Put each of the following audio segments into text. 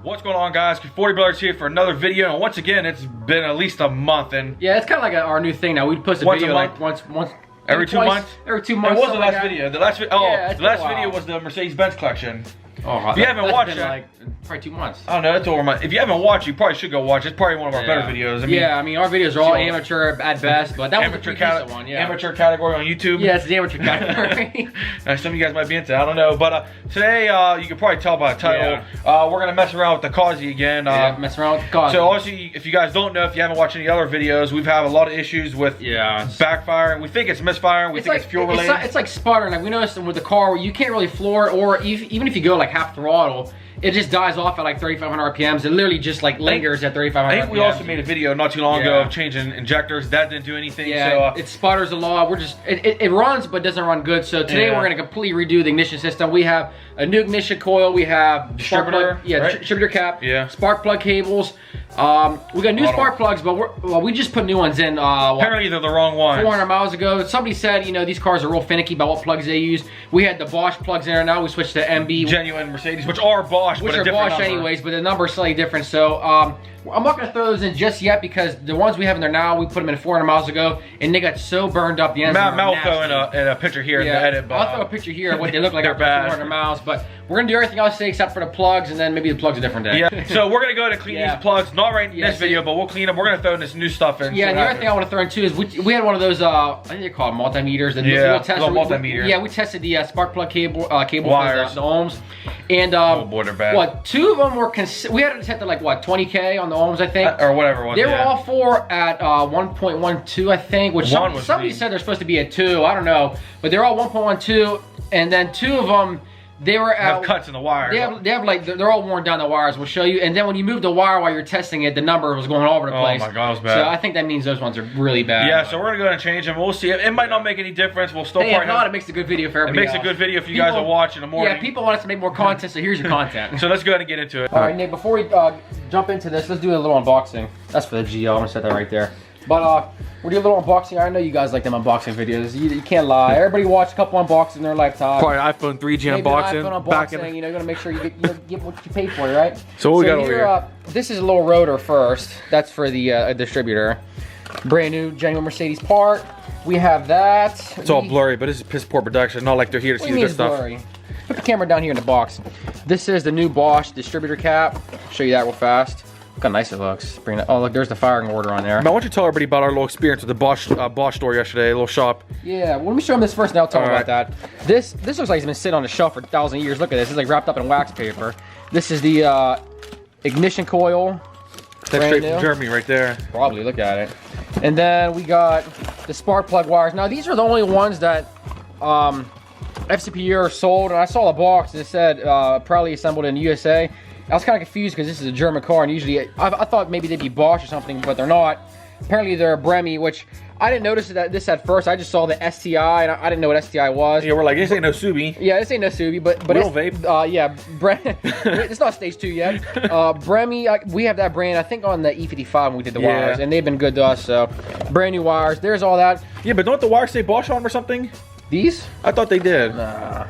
What's going on, guys? 40 Brothers here for another video, and once again, it's been at least a month. And yeah, it's kind of like our new thing now. We post a video like once every 2 months. Every 2 months. It was the last video. The last video was the Mercedes-Benz collection. Oh, if you haven't watched it, like probably 2 months. I don't know. That's over my. If you haven't watched, you probably should go watch. It's probably one of our better videos. I mean, I mean, our videos are all amateur at best, but that was amateur a decent one. Yeah, amateur category on YouTube. Yeah, it's the amateur category. Some of you guys might be into it, I don't know. But today, you can probably tell by the title, we're gonna mess around with the Causey again. Mess around with the Causey. So obviously, if you guys don't know, if you haven't watched any other videos, we've had a lot of issues with backfiring. We think it's misfiring. We think it's fuel related. It's like sputtering. Like we noticed with the car, you can't really floor it, or even if you go like half throttle, it just dies off at like 3,500 RPMs. It literally just like lingers at 3,500 RPMs. I think we also made a video not too long ago of changing injectors. That didn't do anything. Yeah, so, it sputters a lot. We're just, it runs but doesn't run good. So today we're gonna completely redo the ignition system. We have a new ignition coil. We have distributor, distributor cap. Yeah. Spark plug cables. We got new spark plugs, but we just put new ones in. Apparently they're the wrong ones. 400 miles ago. Somebody said, you know, these cars are real finicky about what plugs they use. We had the Bosch plugs in there. Now we switched to MB. Genuine Mercedes, which are Bosch, which but are Bosch anyways, but the number is slightly different. So I'm not gonna throw those in just yet because the ones we have in there now, we put them in 400 miles ago, and they got so burned up. The ends. Matt will throw in a picture here in the edit. But I'll throw a picture here of what they look like after 400 miles. But we're gonna do everything else today except for the plugs, and then maybe the plugs a different day. Yeah. So we're gonna go to clean these plugs, not right in this video, but we'll clean them. We're gonna throw this new stuff in. Yeah, and the other thing I want to throw in too is we had one of those I think they're called multimeters. Multimeter. Yeah, we tested the spark plug cable wires, the ohms, and oh boy, they're bad. What, 2 of them were we had it set to like what 20K on the ohms, I think, or whatever it was. They were all 4 at 1.12, I think. Which somebody said they're supposed to be at 2. I don't know, but they're all 1.12, and then 2 of them. They were have cuts in the wires. They have like they're all worn down the wires. We'll show you. And then when you move the wire while you're testing it, the number was going all over the place. Oh my god, it was bad. So I think that means those ones are really bad. Yeah, so we're gonna go ahead and change them. We'll see. It might not make any difference. We'll still. If not, it makes a good video for everybody. It makes a good video if you guys are watching in the morning. Yeah, people want us to make more content, so here's your content. So let's go ahead and get into it. All right, Nick. Before we jump into this, let's do a little unboxing. That's for the GL. I'm gonna set that right there. But we'll do a little unboxing. I know you guys like them unboxing videos. You can't lie. Everybody watch a couple unboxings in their lifetime. Probably iPhone 3G unboxing. iPhone unboxing. You know, you gotta make sure you get what you pay for, right? So what we got over here? This is a little rotor first. That's for the distributor. Brand new, genuine Mercedes part. We have that. It's all blurry, but this is piss poor production. Not like they're here to see this stuff. Blurry? Put the camera down here in the box. This is the new Bosch distributor cap. I'll show you that real fast. Look how nice it looks. Bring it. Oh, look, there's the firing order on there. Now, I want you to tell everybody about our little experience with the Bosch store yesterday, a little shop. Yeah, well, let me show them this first, and I'll talk about that. This looks like it's been sitting on the shelf for 1,000 years. Look at this. It's like wrapped up in wax paper. This is the ignition coil. That's straight from Germany right there. Probably, look at it. And then we got the spark plug wires. Now, these are the only ones that FCPU are sold, and I saw a box that said proudly assembled in USA. I was kind of confused because this is a German car, and usually I thought maybe they'd be Bosch or something, but they're not. Apparently they're Bremi, which I didn't notice this at first. I just saw the STI, and I didn't know what STI was. Yeah, we're like, this ain't no Subi. Yeah, this ain't no Subi, but we don't vape. Yeah, it's not stage 2 yet. Bremi, we have that brand, I think, on the E55 when we did the wires, and they've been good to us. So brand new wires. There's all that. Yeah, but don't the wires say Bosch on them or something? These? I thought they did. Nah.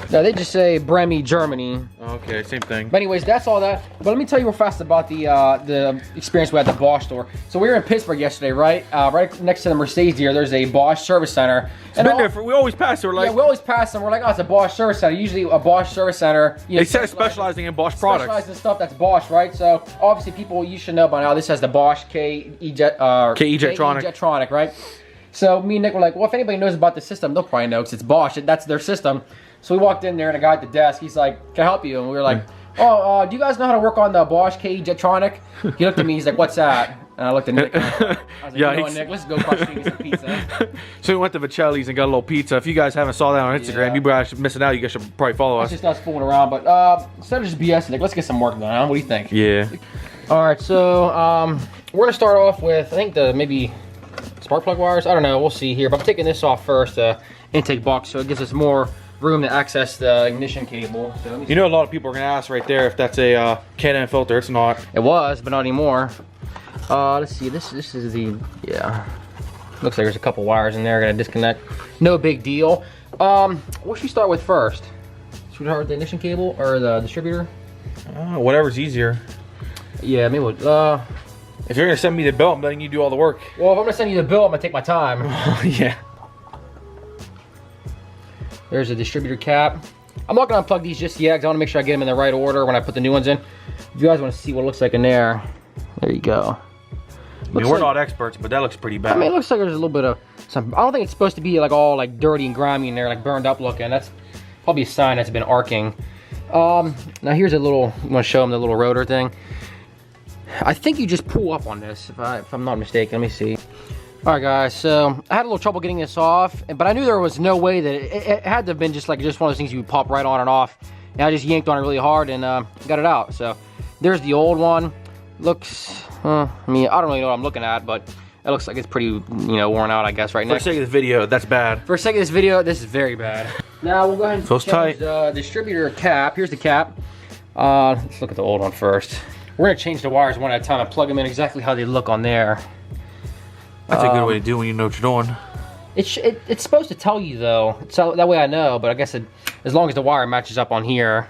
No, they just say Bremi, Germany. Okay, same thing. But anyways, that's all that. But let me tell you real fast about the experience we had at the Bosch store. So we were in Pittsburgh yesterday, right? Right next to the Mercedes dealer, there's a Bosch service center. It's been there we always pass it. We're like, yeah, we always pass them. We're like, oh, it's a Bosch service center. Usually a Bosch service center. You know, they said specializing in Bosch products. Specializing in stuff that's Bosch, right? So obviously, people, you should know by now. This has the Bosch KE Jetronic, right? So me and Nick were like, well, if anybody knows about the system, they'll probably know because it's Bosch. That's their system. So we walked in there, and a guy at the desk, he's like, can I help you? And we were like, oh, do you guys know how to work on the Bosch KE Jetronic? He looked at me, he's like, what's that? And I looked at Nick. I was like, yeah, you know what, Nick, let's go across the street and get some pizza. So we went to Vicelli's and got a little pizza. If you guys haven't saw that on Instagram, you guys are missing out. You guys should probably follow us. It's just us fooling around, but instead of just BS, Nick, let's get some work done. Huh? What do you think? Yeah. All right, so we're gonna start off with, I think, maybe spark plug wires. I don't know. We'll see here. But I'm taking this off first, intake box, so it gives us more room to access the ignition cable. So you know, a lot of people are gonna ask right there if that's a Can-Am filter. It's not. It was, but not anymore. Let's see. This is the Looks like there's a couple wires in there. Gonna disconnect. No big deal. What should we start with first? Should we start with the ignition cable or the distributor? Whatever's easier. Yeah, maybe if you're gonna send me the bill, I'm letting you do all the work. Well, if I'm gonna send you the bill, I'm gonna take my time. Yeah. There's a distributor cap. I'm not gonna unplug these just yet because I wanna make sure I get them in the right order when I put the new ones in. If you guys wanna see what it looks like in there, there you go. I mean, we're not experts, but that looks pretty bad. I mean, it looks like there's a little bit of some. I don't think it's supposed to be like all like dirty and grimy in there, like burned up looking. That's probably a sign that's been arcing. Now here's a little. I'm gonna show them the little rotor thing. I think you just pull up on this, if I'm not mistaken. Let me see. All right, guys. So I had a little trouble getting this off, but I knew there was no way that it had to have been just one of those things you would pop right on and off. And I just yanked on it really hard and got it out. So there's the old one. Looks. I mean, I don't really know what I'm looking at, but it looks like it's pretty, worn out, I guess, right now. For the sake of this video, that's bad. For the sake of this video, this is very bad. Now we'll go ahead and feels change tight. The distributor cap. Here's the cap. Let's look at the old one first. We're gonna change the wires one at a time and plug them in exactly how they look on there. That's a good way to do it when you know what you're doing. It's supposed to tell you though, so that way I know. But I guess as long as the wire matches up on here.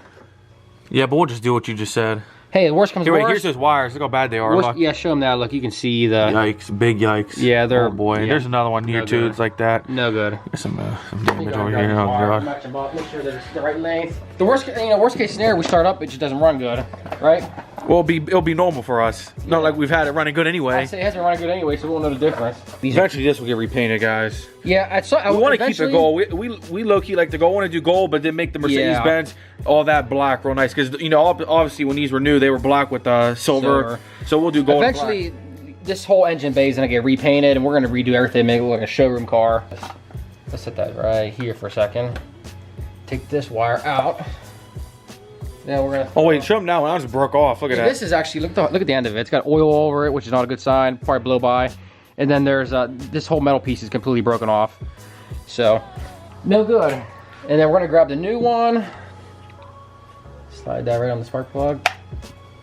Yeah, but we'll just do what you just said. Hey, the worst comes to worst. Here's those wires. Look how bad they are. Worst, yeah, show them that. Look, you can see the... Yikes. Big yikes. Yeah, they're... Oh, boy. Yeah, there's another one here, too. It's like that. No good. There's some damage over here. Oh, God. Match them up. Make sure they're the right length. The worst case scenario, we start up, it just doesn't run good, right? Well, it'll be normal for us. Yeah. Not like we've had it running good anyway. I say it hasn't run good anyway, so we won't know the difference. Eventually, this will get repainted, guys. Yeah, we want to keep it gold. We low-key like to go. Want to do gold, but then make the Mercedes-Benz all that black real nice. Because, obviously when these were new, they were black with silver. So we'll do gold. Eventually, this whole engine bay is going to get repainted, and we're going to redo everything, make it look like a showroom car. Let's set that right here for a second. Take this wire out. Now we're gonna. Oh wait, show them now. I just broke off. Look at that. This is actually look at the end of it. It's got oil over it, which is not a good sign. Probably blow by. And then there's this whole metal piece is completely broken off. So no good. And then we're gonna grab the new one. Slide that right on the spark plug.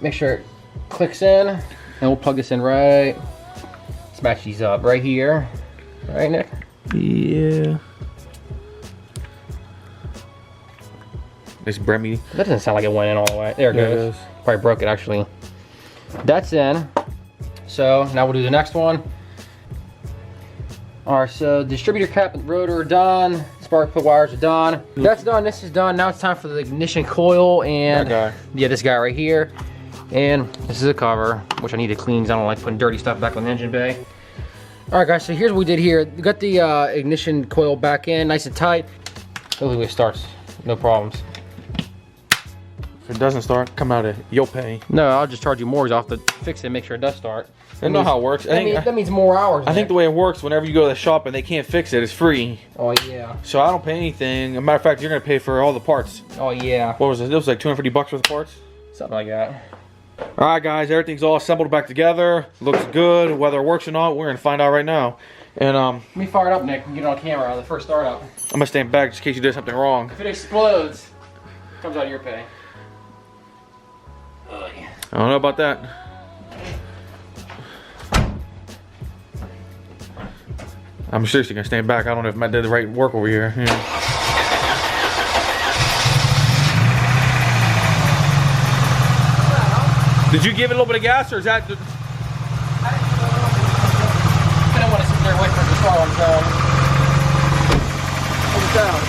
Make sure it clicks in, and we'll plug this in right. Let's match these up right here. All right, Nick? Yeah. It's Bremmy. That doesn't sound like it went in all the way. There it goes. Probably broke it actually. That's in. So now we'll do the next one. All right, so distributor cap and rotor are done. Spark plug wires are done. That's done. This is done. Now it's time for the ignition coil and yeah, this guy right here. And this is a cover, which I need to clean because I don't like putting dirty stuff back on the engine bay. All right, guys. So here's what we did here. We got the ignition coil back in, nice and tight. Hopefully it starts, no problems. If it doesn't start, come out of it. You'll pay. No, I'll just charge you more because I'll have to fix it and make sure it does start. I know how it works. That means more hours. I think the way it works, whenever you go to the shop and they can't fix it, it's free. Oh, yeah. So I don't pay anything. As a matter of fact, you're going to pay for all the parts. Oh, yeah. What was it? It was like 250 bucks worth of parts? Something like that. All right, guys. Everything's all assembled back together. Looks good. Whether it works or not, we're going to find out right now. And let me fire it up, Nick, and get it on camera on the first startup. I'm going to stand back just in case you did something wrong. If it explodes, it comes out of your pay. I don't know about that. I'm seriously gonna stand back. I don't know if I did the right work over here. Yeah. Did you give it a little bit of gas, or is that? I don't want to sit there and wait for it to start on its own. Hold it down.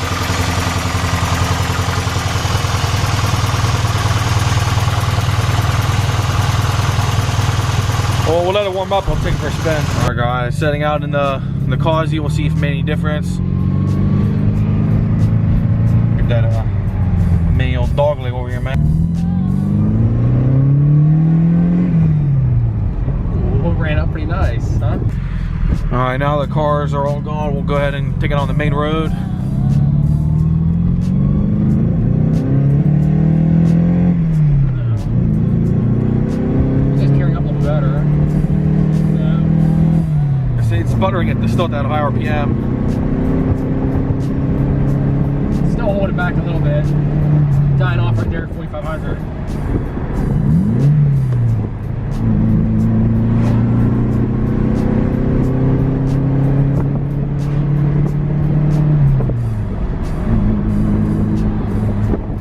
Well, we'll let it warm up. I'll take it for a spin. All right, guys, setting out in the Causey. We'll see if it made any difference. Get that mini old dog leg over here, man. Ooh, ran up pretty nice, huh? All right, now the cars are all gone. We'll go ahead and take it on the main road. It's sputtering at still at that high RPM. Still holding it back a little bit. Dying off right there at 4,500.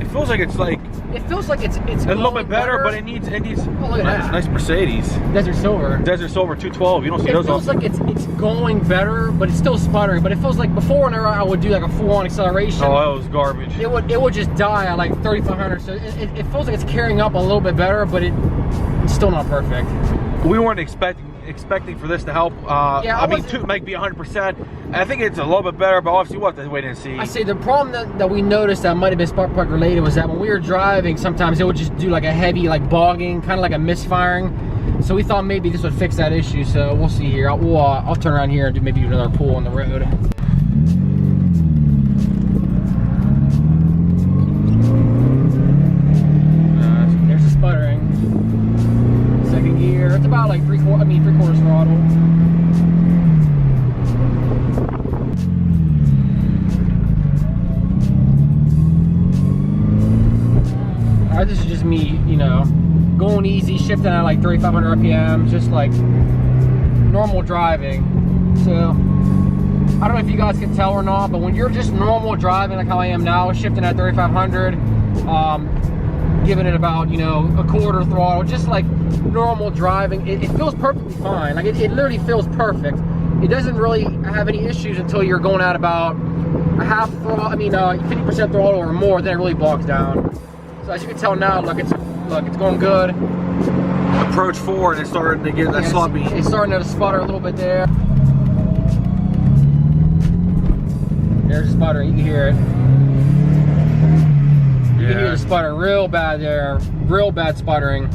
It feels like it's like. It feels like it's a little bit better, but it needs oh, look at that. Nice Mercedes. Desert Silver. Desert Silver 212. You don't see those. It feels like it's going better, but it's still sputtering. But it feels like before, whenever I would do like a full-on acceleration, oh, that was garbage. It would just die at like 3,500. So it feels like it's carrying up a little bit better, but it's still not perfect. We weren't expecting for this to help. Yeah, I mean, to make be 100%. I think it's a little bit better, but obviously we'll have to wait and see. I say the problem that we noticed that might have been spark plug related was that when we were driving, sometimes it would just do like a heavy like bogging, kind of like a misfiring. So we thought maybe this would fix that issue. So we'll see here. I'll turn around here and do maybe another pull on the road. There's the sputtering. Second gear. It's about like three-quarters throttle. This is just me, you know, going easy, shifting at like 3,500 RPM, just like normal driving. So I don't know if you guys can tell or not, but when you're just normal driving like how I am now, shifting at 3,500, giving it about, you know, a quarter throttle, just like normal driving, it feels perfectly fine. Like it literally feels perfect. It doesn't really have any issues until you're going at about a half throttle, 50% throttle or more, then it really bogs down. So as you can tell now, look, it's going good. Approach 4 and it's starting to get that sloppy. It's starting to sputter a little bit there. There's the sputtering, you can hear it. You can hear the sputtering real bad there, real bad sputtering. I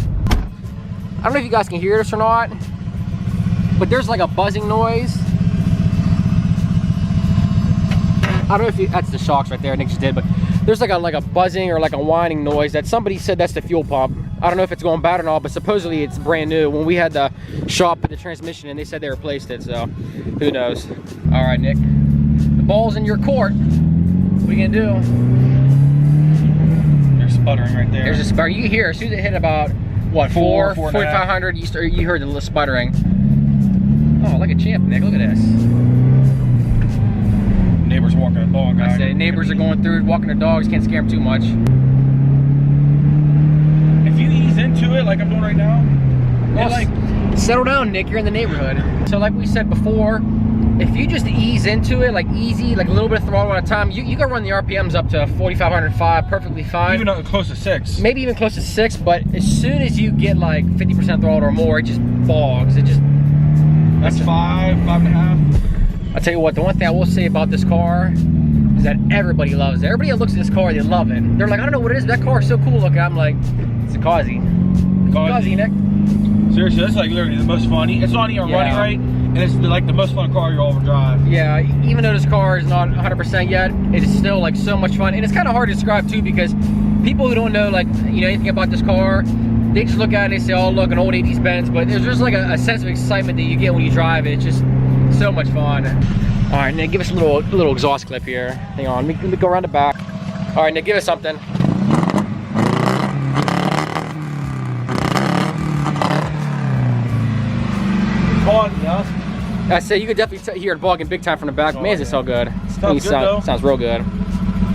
don't know if you guys can hear this or not, but there's like a buzzing noise. I don't know if that's the shocks right there, Nick just did, but there's like a buzzing or like a whining noise that somebody said that's the fuel pump. I don't know if it's going bad or not, but supposedly it's brand new. When we had the shop put the transmission in, they said they replaced it, so who knows. All right, Nick, the ball's in your court. What are you gonna do? There's sputtering right there. There's a sputter. You can hear it. As soon as it hit about, what, 4,500, you heard the sputtering. Oh, like a champ, Nick, look at this. Neighbors walking a dog. I say neighbors are going through, walking their dogs, can't scare them too much. If you ease into it like I'm doing right now, well, settle down, Nick, you're in the neighborhood. So like we said before, if you just ease into it, like easy, like a little bit of throttle at a time, you can run the RPMs up to 4,505, perfectly fine. Even close to 6. Maybe even close to 6, but as soon as you get like 50% throttle or more, it just bogs. That's 5.5. I'll tell you what, the one thing I will say about this car is that everybody loves it. Everybody that looks at this car, they love it. They're like, I don't know what it is, that car is so cool looking. I'm like, it's a Kazi. Kazi, Nick. Seriously, that's like literally the most fun. It's not even running right, and it's like the most fun car you'll ever drive. Yeah, even though this car is not 100% yet, it is still like so much fun. And it's kind of hard to describe too, because people who don't know like, you know, anything about this car, they just look at it and they say, oh look, an old 80s Benz, but there's just like a sense of excitement that you get when you drive it. It's just so much fun. All right, Nick, give us a little exhaust clip here. Hang on, let me go around the back. All right, Nick, give us something. Bogging, yeah. I say you could definitely hear it bogging big time from the back. Man, is it so good. Sounds real good.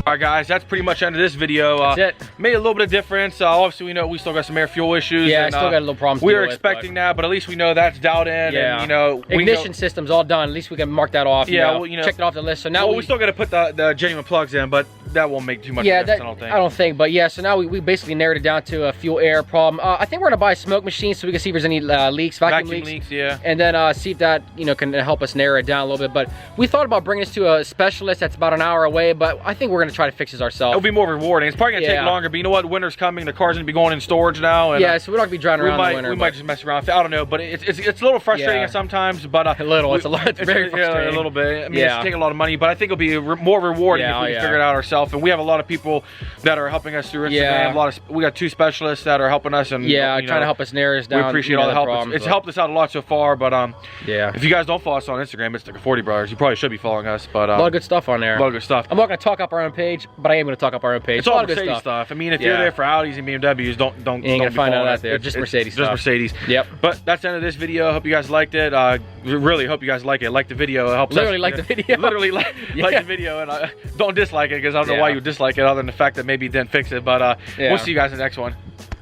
All right, guys, that's pretty much the end of this video. That's it. Made a little bit of difference. Obviously, we know we still got some air fuel issues. Yeah, and, still got a little problems. We were expecting that, but at least we know that's dialed in. Yeah. And, you know, ignition system's all done. At least we can mark that off. Yeah, well, you know, check it off the list. So now we still got to put the genuine plugs in, but that won't make too much difference, I don't think. But yeah, so now we basically narrowed it down to a fuel air problem. I think we're gonna buy a smoke machine so we can see if there's any leaks, vacuum leaks. Yeah. And then see if that, you know, can help us narrow it down a little bit. But we thought about bringing this to a specialist that's about an hour away, but I think we're gonna try to fix this ourselves. It'll be more rewarding. It's probably gonna take longer, but you know what? Winter's coming. The car's gonna be going in storage now. And, yeah, so we're not gonna be driving around in the winter. We might just mess around. I don't know, but it's a little frustrating sometimes. But it's very frustrating. A little bit. I mean, it's taking a lot of money, but I think it'll be more rewarding if we can figure it out ourselves. And we have a lot of people that are helping us through Instagram. We got 2 specialists that are helping us, and trying to help us narrow this down. We appreciate all the help. It's helped us out a lot so far, but if you guys don't follow us on Instagram, it's like 40 Brothers. You probably should be following us, but a lot of good stuff on there. A lot of good stuff. I'm not gonna talk up our own page, but I am gonna talk up our own page. It's all Mercedes stuff. I mean, if you're there for Audis and BMWs, don't find out out there. Just Mercedes stuff. Just Mercedes. Yep. But that's the end of this video. I hope you guys liked it. really hope you guys like it. Like the video. It helps literally us. Like the video. Literally like the video, and don't dislike it, because I don't know why you would dislike it, other than the fact that maybe it didn't fix it. But we'll see you guys in the next one.